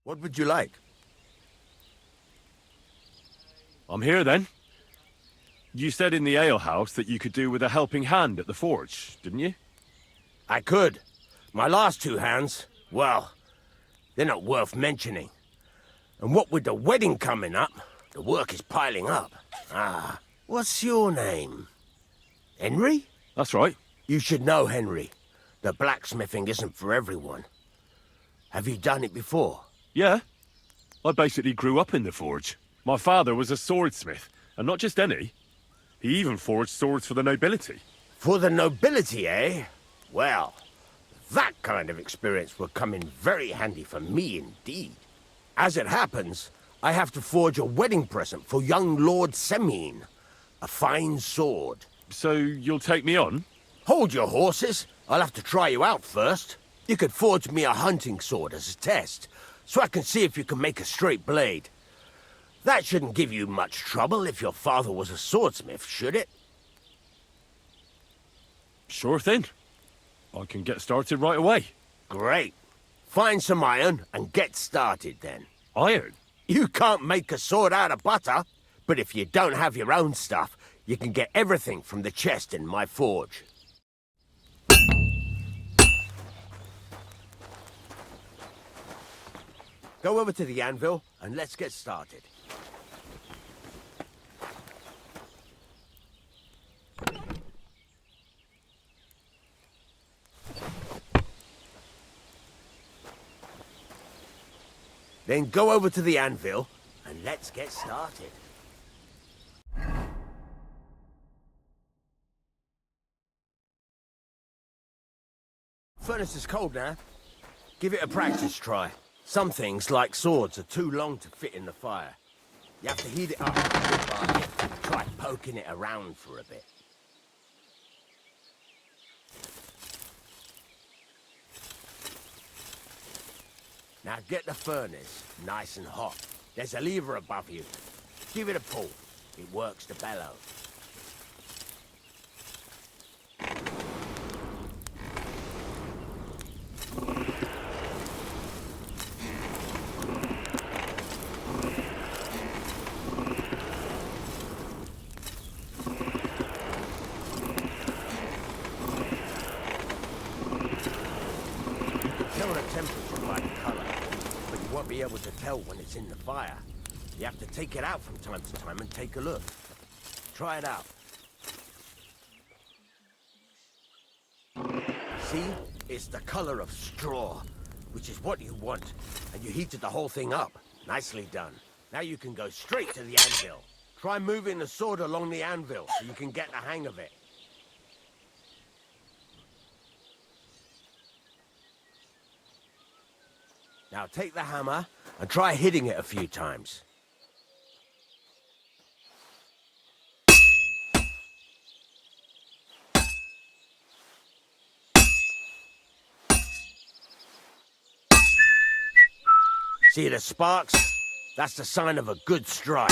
What would you like? I'm here then. You said in the alehouse that you could do with a helping hand at the forge, didn't you? I could. My last two hands, well, they're not worth mentioning. And what with the wedding coming up, the work is piling up. Ah, what's your name? Henry? That's right. You should know, Henry. The blacksmithing isn't for everyone. Have you done it before? Yeah. I basically grew up in the forge. My father was a swordsmith, and not just any. He even forged swords for the nobility. For the nobility, eh? Well, that kind of experience will come in very handy for me indeed. As it happens, I have to forge a wedding present for young Lord Semine. A fine sword. So you'll take me on? Hold your horses. I'll have to try you out first. You could forge me a hunting sword as a test, so I can see if you can make a straight blade. That shouldn't give you much trouble if your father was a swordsmith, should it? Sure thing. I can get started right away. Great. Find some iron and get started then. Iron? You can't make a sword out of butter, but if you don't have your own stuff, you can get everything from the chest in my forge. Go over to the anvil and let's get started. Then go over to the anvil and let's get started. Furnace is cold now. Give it a practice try. Some things, like swords, are too long to fit in the fire. You have to heat it up with a good bucket and try poking it around for a bit. Now get the furnace nice and hot. There's a lever above you. Give it a pull. It works the bellow. Tell the temperature by the color, but you won't be able to tell when it's in the fire. You have to take it out from time to time and take a look. Try it out. See? It's the color of straw, which is what you want. And you heated the whole thing up. Nicely done. Now you can go straight to the anvil. Try moving the sword along the anvil so you can get the hang of it. Now take the hammer and try hitting it a few times. See the sparks? That's the sign of a good strike.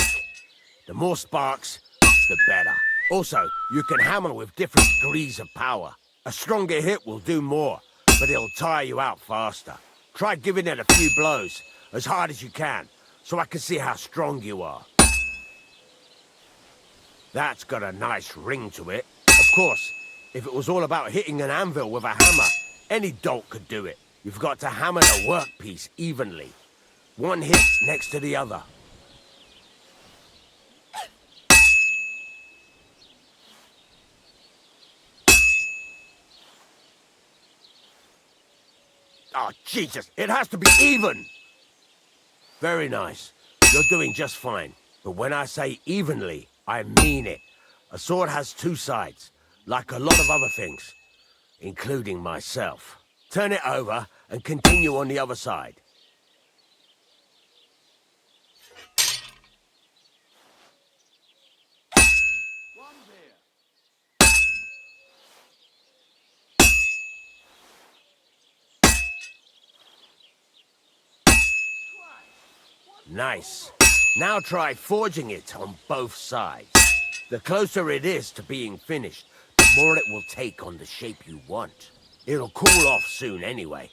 The more sparks, the better. Also, you can hammer with different degrees of power. A stronger hit will do more, but it'll tire you out faster. Try giving it a few blows, as hard as you can, so I can see how strong you are. That's got a nice ring to it. Of course, if it was all about hitting an anvil with a hammer, any dolt could do it. You've got to hammer the workpiece evenly. One hit next to the other. Oh, Jesus, it has to be even! Very nice. You're doing just fine. But when I say evenly, I mean it. A sword has two sides, like a lot of other things, including myself. Turn it over and continue on the other side. Nice. Now try forging it on both sides. The closer it is to being finished, the more it will take on the shape you want. It'll cool off soon anyway.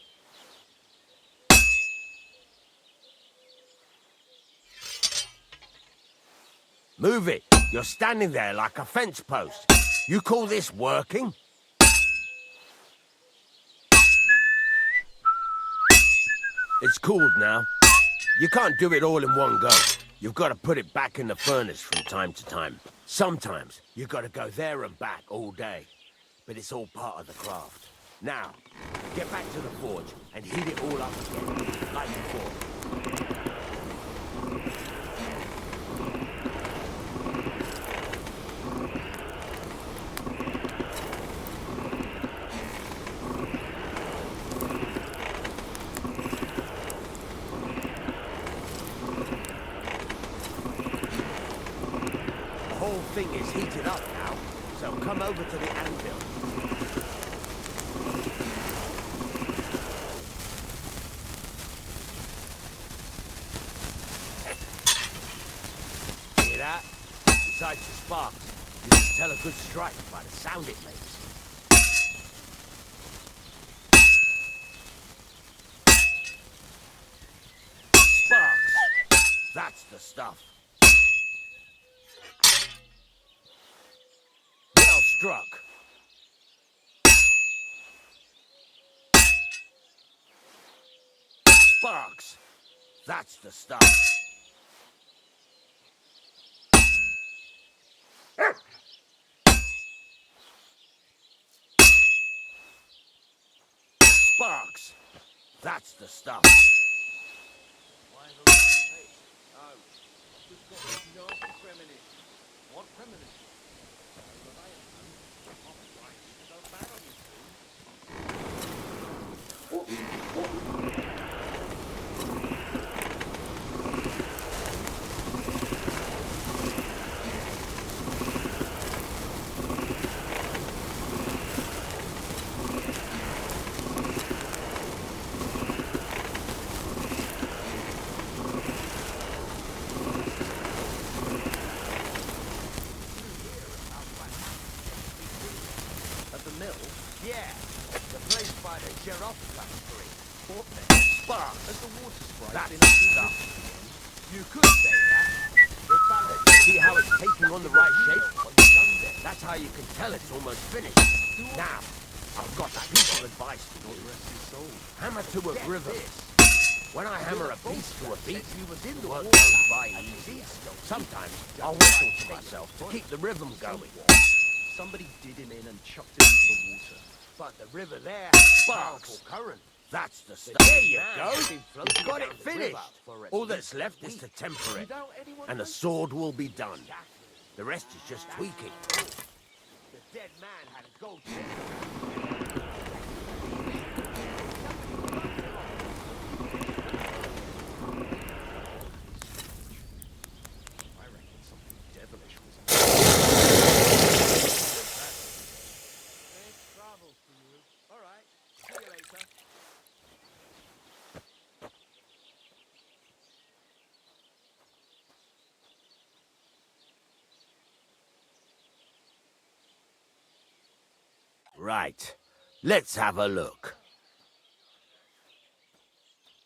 Move it. You're standing there like a fence post. You call this working? It's cooled now. You can't do it all in one go. You've got to put it back in the furnace from time to time. Sometimes you've got to go there and back all day. But it's all part of the craft. Now, get back to the forge and heat it all up again, like before. The whole thing is heated up now, so come over to the anvil. Hear that? Besides the sparks, you can tell a good strike by the sound it makes. Sparks! That's the stuff. Well struck. Sparks! That's the stuff. Sparks! That's the stuff. Why the long face? Oh, just got this nasty premonition. What premonition? Yeah, the place by the Sheriff factory. What the spark? Has the water sprite That's been the up to stuff. You could say that. They found it. See how it's taking on the right shape? That's how you can tell it's almost finished. Now, I've got that piece of advice for you. Hammer to a rhythm. When I hammer a piece to a beat, the work goes by easy. Sometimes I'll whistle to myself to keep the rhythm going. Somebody did him in and chucked him into the water. But the river there sparks. Current. That's the stuff. There you go. You've got it finished. All that's left is to temper it, and the sword will be done. The rest is just tweaking. The dead man had a gold chain. I reckon something devilish was in Safe travels to you. All right. See you later. Right. Let's have a look.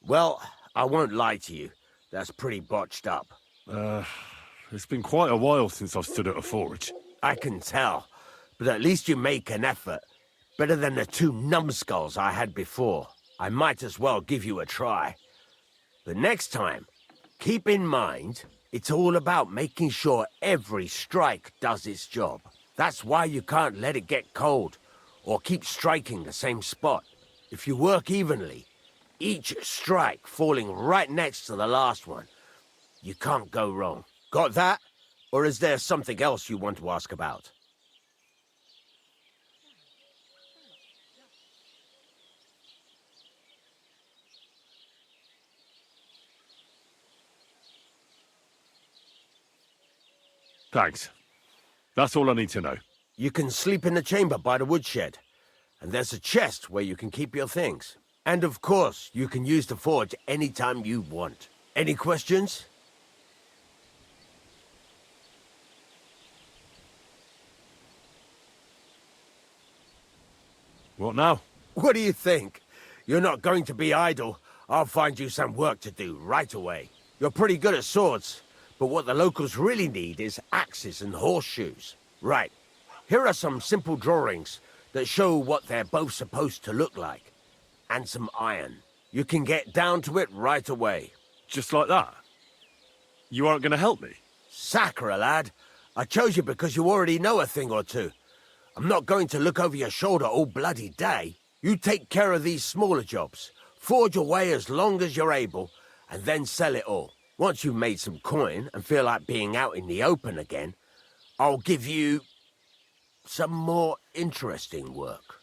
Well, I won't lie to you. That's pretty botched up. It's been quite a while since I've stood at a forge. I can tell. But at least you make an effort. Better than the 2 numbskulls I had before. I might as well give you a try. But next time, keep in mind, it's all about making sure every strike does its job. That's why you can't let it get cold, or keep striking the same spot. If you work evenly, each strike falling right next to the last one, you can't go wrong. Got that? Or is there something else you want to ask about? Thanks. That's all I need to know. You can sleep in the chamber by the woodshed. And there's a chest where you can keep your things. And of course, you can use the forge anytime you want. Any questions? What now? What do you think? You're not going to be idle. I'll find you some work to do right away. You're pretty good at swords, But what the locals really need is axes and horseshoes. Right. Here are some simple drawings that show what they're both supposed to look like. And some iron. You can get down to it right away. Just like that? You aren't going to help me? Sacre, lad. I chose you because you already know a thing or two. I'm not going to look over your shoulder all bloody day. You take care of these smaller jobs. Forge away as long as you're able, and then sell it all. Once you've made some coin and feel like being out in the open again, I'll give you some more interesting work.